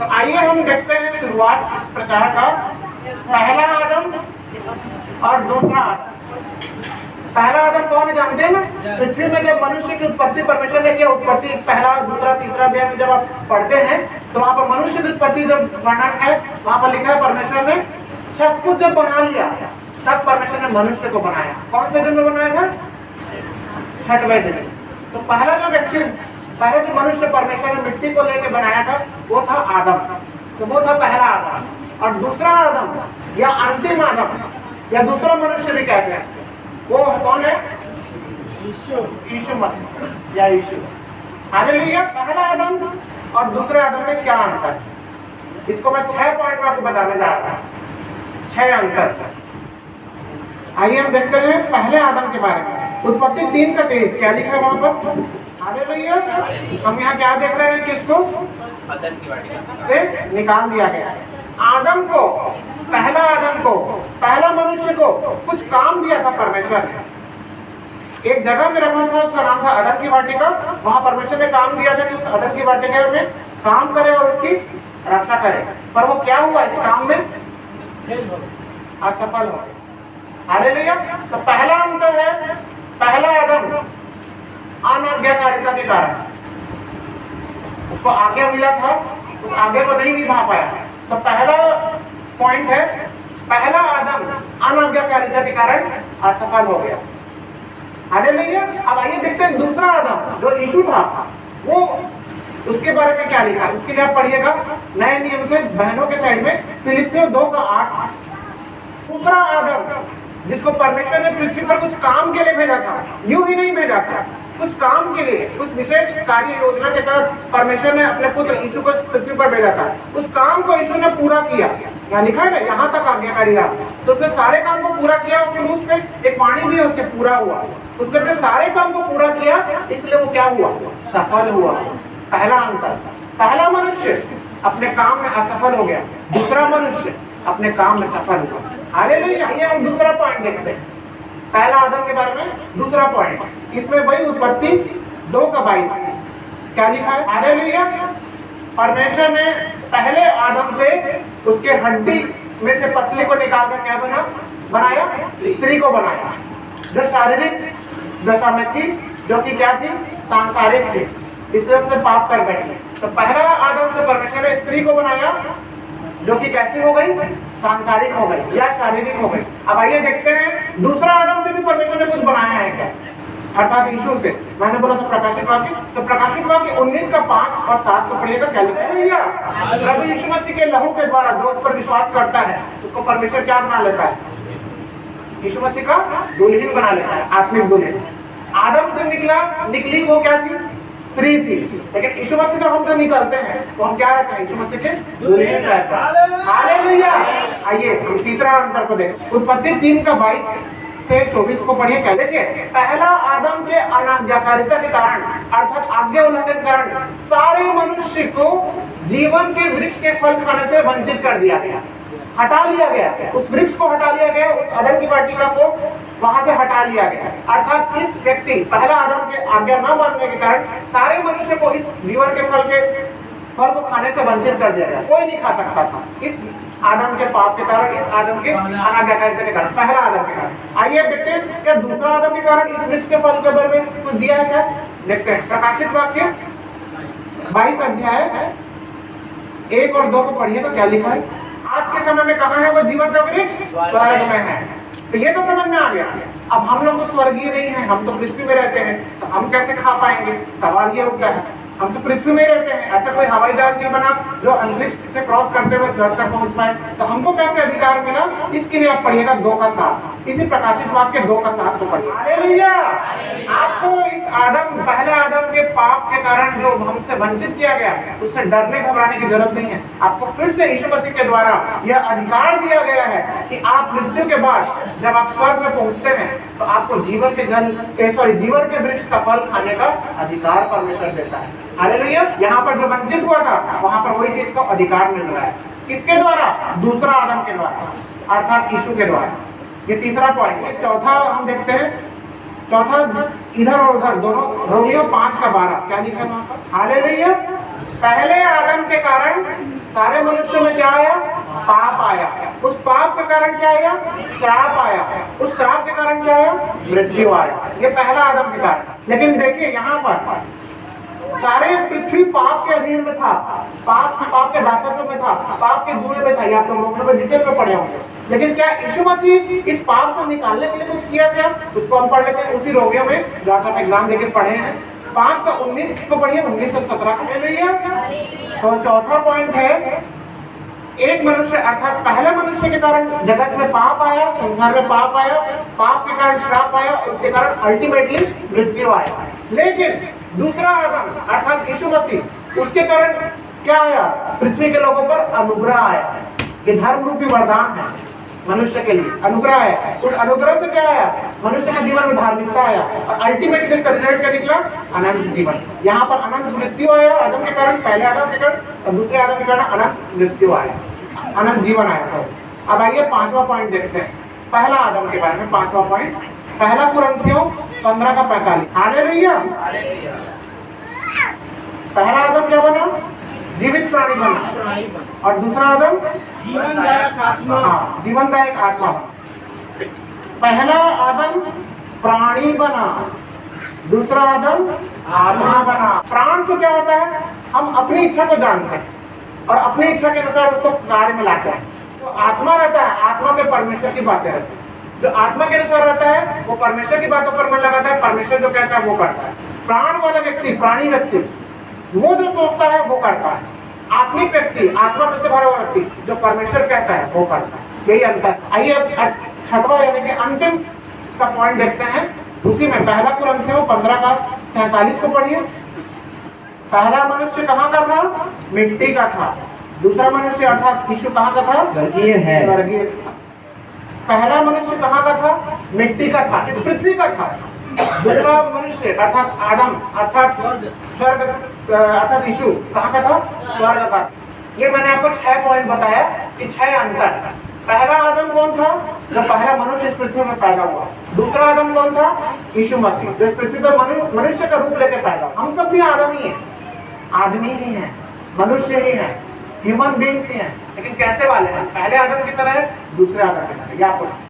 तो आइए हम देखते हैं शुरुआत इस प्रचार का। पहला आदम और दूसरा आदम। पहला आदम कौन है जानते हैं ना? पृथ्वी में जब मनुष्य की उत्पत्ति परमेश्वर ने किया, उत्पत्ति पहला दूसरा तीसरा अध्याय में जब आप पढ़ते हैं तो वहां पर मनुष्य की उत्पत्ति जब वर्णन है, वहां पर लिखा है परमेश्वर ने सब कुछ जब बना लिया तब परमेश्वर ने मनुष्य को बनाया। कौन से दिन में बनाया था? छठवें दिन। तो पहला जो व्यक्ति, पहले जो मनुष्य परमेश्वर ने मिट्टी को लेकर बनाया था वो था आदम। तो वो था पहला आदम। और दूसरा आदम या अंतिम आदम या दूसरा मनुष्य भी कहते हैं, वो कौन है? यीशु मसीह या यीशु। हालेलुया। पहला आदम और दूसरे आदम में क्या अंतर है? इसको मैं 6 पॉइंट में आपको बताने जा रहा हूं। 6 अंतर। आइए हम देखते हैं पहले आदम के बारे में। उत्पत्ति 3:23 क्या लिखा है वहां पर? हालेलुया। हम यहाँ क्या देख रहे हैं कि इसको अदन की वाटिका से निकाल दिया गया। आदम को, पहला आदम को, पहला मनुष्य को कुछ काम दिया था परमेश्वर ने। एक जगह में रखा था, उसका नाम था अदन की वाटिका। वहां परमेश्वर ने काम दिया था कि उस अदन की वाटिका में काम करे और उसकी रक्षा करे। पर वो क्या हुआ? इस काम में असफल हो गया। हालेलुया। तो पहला अंतर है, पहला आदम अनाज्ञाकारिता के कारण, उसको आज्ञा मिला था, उस आज्ञा को नहीं निभा पाया। तो पहला पॉइंट है, पहला आदम अनाज्ञाकारिता के कारण असफल हो गया। हालेलुया। अब आइए देखते हैं दूसरा आदम जो यीशु था, वो उसके बारे में क्या लिखा है। उसके लिए आप पढ़िएगा नए नियम से बहनों के साइड में फिलिप्पियों 2:8। दूसरा आदम जिसको परमेश्वर ने पृथ्वी पर कुछ काम के लिए भेजा था, यूं ही नहीं भेजा था, कुछ काम के लिए, कुछ विशेष कार्य योजना के तहत परमेश्वर ने अपने पुत्र यीशु को पृथ्वी पर भेजा था। उस काम को यीशु ने पूरा किया। यहाँ लिखा है ना, यहाँ तक आज्ञाकारी रहा। तो उसने सारे काम को पूरा किया और क्रूस पे एक वाणी भी उसके पूरा हुआ। उसने अपने सारे काम को पूरा किया, इसलिए वो क्या हुआ? सफल हुआ। पहला अंतर, पहला मनुष्य अपने काम में असफल हो गया, दूसरा मनुष्य अपने काम में सफल हुआ। हालेलुया। ये हम दूसरा पॉइंट देखते हैं पहला आदम के बारे में। दूसरा पॉइंट इसमें वही उत्पत्ति 2:22 क्या लिखा है? हालेलुया। परमेश्वर ने पहले आदम से उसके हड्डी में से पसली को निकालकर क्या बनाया? स्त्री को बनाया, जो शारीरिक दशा में थी, जो कि क्या थी? सांसारिक थी, इसलिए उसने पाप कर बैठी। तो पहला आदम से परमेश्वर ने स्त्री को बनाया, जो कि कैसी हो गई? सांसारिक हो गई या शारीरिक हो गई। अब आइए देखते हैं दूसरा आदम से भी परमेश्वर ने कुछ बनाया है क्या, अर्थात यीशु से। मैंने बोला था प्रकाशित वाक्य, तो प्रकाशित वाक्य 19:5 और 7 को पढ़िएगा क्या लिखा है भैया? प्रभु यीशु मसीह के लहू के द्वारा जो उस पर विश्वास करता है उसको परमेश्वर क्या बना लेता है? यीशु मसीह का दुल्हन बना लेता है, आत्मिक दुल्हन। आदम से निकली वो क्या थी? स्त्री थी। लेकिन यीशु मसीह जब हम जो निकलते हैं तो हम क्या रहते हैं? यीशु मसीह के दुल्हन रहते हैं। हालेलुया। आइए हम तीसरा अंतर को देखें। उत्पत्ति 3:22 से 24 को पढ़िए क्या? देखिए, पहला आदम के अनाज्ञाकारिता के कारण, अर्थात आज्ञा उल्लंघन के कारण सारे मनुष्य को जीवन के वृक्ष के फल खाने से वंचित कर दिया गया, हटा लिया गया। उस वृक्ष को हटा लिया गया, उस अदन की वाटिका को वहां से हटा लिया गया। अर्थात इस व्यक्ति पहला आदम के आज्ञा न मानने के कारण सारे मनुष्य को इस जीवन के फल को खाने से वंचित कर दिया गया। कोई नहीं खा सकता था इस आदम के पाप के कारण, इस आदम के अनाज्ञाकारिता के कारण, पहला आदम के कारण। आइए देखते हैं क्या दूसरा आदम के कारण इस वृक्ष के फल के बारे में कुछ दिया है क्या? देखते हैं प्रकाशित वाक्य 22 अध्याय 1 और 2 को पढ़िए तो क्या लिखा है? आज के समय में कहाँ है वो जीवन का वृक्ष? स्वर्ग में है। तो ये तो समझ में आ गया। अब हम लोग तो स्वर्गीय नहीं हैं, हम तो पृथ्वी में रहते हैं, तो हम कैसे खा पाएंगे? सवाल ये उठता है। हम तो पृथ्वी में रहते हैं, ऐसा कोई हवाई जहाज नहीं बना जो अंतरिक्ष से क्रॉस करते हुए स्वर्ग तक पहुंच पाए, तो हमको कैसे अधिकार मिला? इसके लिए आप पढ़िएगा 2:7, इसी प्रकाशित वाक्य 2:7 को पढ़िए। हालेलुया। आपको इस आदम, पहले आदम के पाप के कारण जो हमसे वंचित किया गया, उससे डरने घबराने की जरूरत नहीं है। आपको फिर से यीशु मसीह के द्वारा यह अधिकार दिया गया है कि आप मृत्यु के बाद जब आप स्वर्ग में पहुंचते हैं तो आपको जीवन के वृक्ष का फल खाने का अधिकार परमेश्वर देता है। हालेलुया। यहाँ पर जो वंचित हुआ था वहां पर वही चीज का अधिकार मिल रहा है। किसके द्वारा? दूसरा आदम के द्वारा, अर्थात यीशु के द्वारा। ये तीसरा पॉइंट है। चौथा हम देखते हैं, चौथा इधर और उधर दोनों, रोमियो 5:12 क्या लिखा है वहां पर? हालेलुया। पहले आदम के कारण सारे मनुष्यों में क्या आया? पाप आया। उस पाप के कारण क्या आया? श्राप आया। उस श्राप के कारण क्या आया? मृत्यु आया। ये पहला आदम के कारण। लेकिन देखिए यहाँ पर सारे पृथ्वी पाप के अधीन में था, पाप के दासत्व में था, पाप के जुए में था। ये आप लोगों ने डिटेल में पढ़े होंगे। लेकिन क्या यीशु मसीह इस पाप से निकालने के लिए कुछ किया क्या? उसको हम पढ़ लेते हैं उसी रोमियो में, जो आप एग्जाम देकर पढ़े हैं। 5 का 19 को पढ़िए, 19 से 17 को भैया। तो चौथा पॉइंट है, एक मनुष्य अर्थात पहले मनुष्य के कारण जगत में पाप आया, संसार में पाप आया, पाप के कारण श्राप आया और उसके कारण अल्टीमेटली मृत्यु आया। लेकिन दूसरा आदम अर्थात यीशु मसीह, उसके कारण क्या आया? पृथ्वी के लोगों पर अनुग्रह आया। ये धर्म रूपी वरदान है मनुष्य के लिए, अनुग्रह है। उस अनुग्रह से क्या आया? मनुष्य के जीवन में धार्मिकता आया और अल्टीमेटली इसका रिजल्ट क्या निकला? अनंत जीवन। यहाँ पर अनंत मृत्यु आया आदम के कारण, पहले आदम के कारण, और दूसरे आदम के कारण अनंत मृत्यु आया, अनंत जीवन आया। सर अब आइए 5वां पॉइंट देखते हैं, पहला आदम के बारे में। 5वां पॉइंट, पहला कुरिन्थियों 15 का 45। हालेलुया। पहला आदम क्या बना? जीवित प्राणी बना। और दूसरा आदम जीवनदायक आत्मा। हाँ, जीवनदायक आत्मा। पहला आदम प्राणी बना, दूसरा आदम आत्मा बना। प्राण से क्या होता है? हम अपनी इच्छा को जानते हैं और अपनी इच्छा के अनुसार उसको कार्य में लाते हैं। जो आत्मा रहता है, आत्मा में परमेश्वर की बातें रहती है। जो आत्मा के अनुसार रहता है वो परमेश्वर की बातों पर मन लगाता है, परमेश्वर जो कहता है वो करता है। प्राण वाला व्यक्ति, प्राणी व्यक्ति, वो जो सोचता है वो करता है। आत्मिक व्यक्ति, आत्मा में से भरा हुआ व्यक्ति, जो परमेश्वर कहता है वो करता है। यही अंतर। आइए अब 6वां यानी कि अंतिम इसका पॉइंट देखते हैं। उसी में पहला कुरिन्थियों 15 का 47 को पढ़िए। पहला मनुष्य कहाँ का था? मिट्टी का था। दूसरा मनुष्य अर्थात यीशु कहाँ का था? स्वर्गीय है। स्वर्गीय था। पहला मनुष्य कहाँ का था? मिट्टी का था, इस पृथ्वी का था। दूसरा मनुष्य अर्थात आदम अर्थात स्वर्ग अर्थात यीशु कहाँ का था? स्वर्ग का। ये मैंने आपको 6 पॉइंट बताया कि 6 अंतर। पहला आदम कौन था? जो पहला मनुष्य इस पृथ्वी में पैदा हुआ। दूसरा आदम कौन था? यीशु मसीह, जो इस पृथ्वी पर मनुष्य का रूप लेकर पैदा। हम सब भी आदम ही हैं, आदमी ही हैं, मनुष्य ही हैं, ह्यूमन बीइंग्स ही हैं। लेकिन कैसे वाले हैं? पहले आदम की तरह है, दूसरे आदम की तरह।